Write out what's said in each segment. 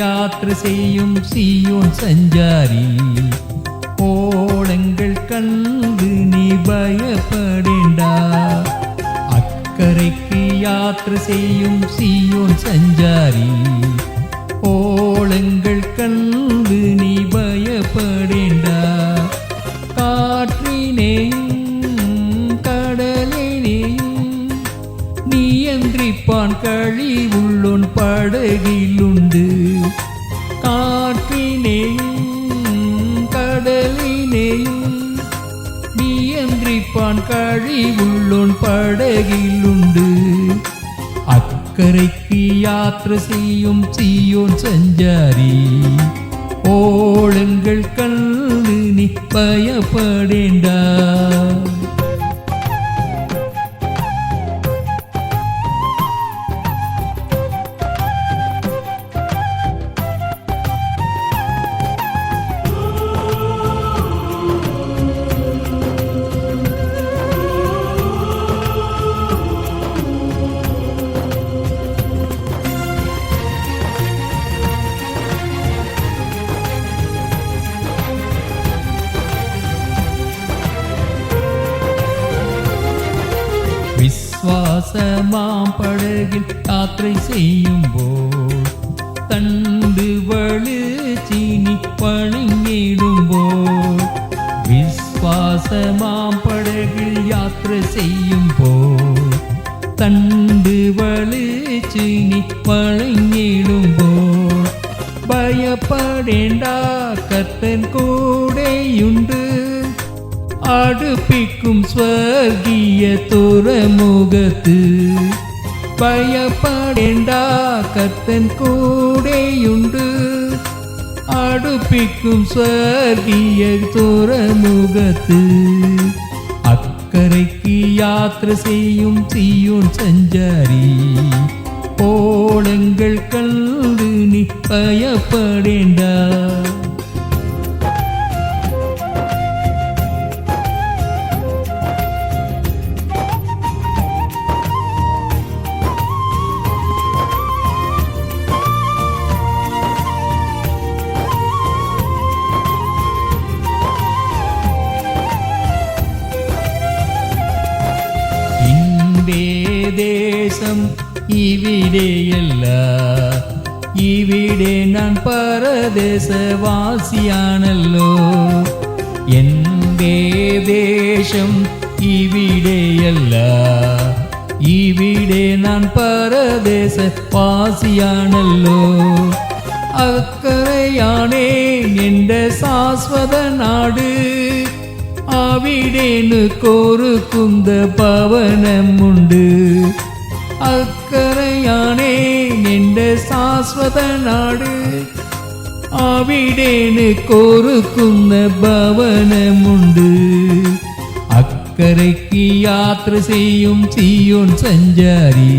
யாத்திரை செய்யும் சீயோன் சஞ்சாரி, ஓளங்கள் கண்டு நீ பயப்படேண்டா. அக்கரைக்கு யாத்திரை செய்யும் சீயோன் சஞ்சாரி, ஓளங்கள் கண்டு நீ பயப்படேண்டா. காற்றினேயும் கடலினேயும் நியந்திரிப்பான் களி உள்ளோன் படகிலுண்டு. காற்றினேயும் கடலினேயும் நியந்திரிப்பான் களி உள்ளோன் படகிலுண்டு. அக்கரைக்கு யாத்திரை செய்யும் சீயோன் சஞ்சாரி, ஓளங்கள் கண்டு நீ பயப்படேண்டா. விசுவாசமாம் படகில் யாத்திரை செய்யும்போது, தண்டு வழுச்சினி பணிங்கிடும்போது. விசுவாசமாம் படகில் யாத்திரை செய்யும்போது, தண்டு வழுச்சினி பணிங்கிடும்போது. பயப்படேண்டா கர்த்தன் கூடையுண்டு, அடுப்பிக்கும் ஸ்வர்கிய துறைமுகத்து. பயப்படேண்டா கர்த்தன் கூடையுண்டு, அடுப்பிக்கும் ஸ்வர்கிய துறைமுகத்து. அக்கரைக்கு யாத்திரை செய்யும் சீயோன் சஞ்சாரி, ஓளங்கள் கண்டு நீ பயப்படேண்டா. தேசம் இவிடேயல்ல, இவிடே நான் பரதேசவாசியானல்லோ. எங்கே தேசம் இவிடேயல்ல, இவிடே நான் பரதேசவாசியானல்லோ. அக்கரையானேன் என்ற சாஸ்வத நாடு, அவிடேனு கோருக்குந்த பவனம் உண்டு. அக்கரையானேன் என்ற சாஸ்வத நாடு, அவிடேனு கோருக்குந்த பவனம் உண்டு. அக்கரைக்கு யாத்திரை செய்யும் சீயோன் சஞ்சாரி,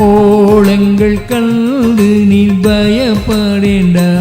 ஓளங்கள் கண்டு நீ பயப்படேண்டா.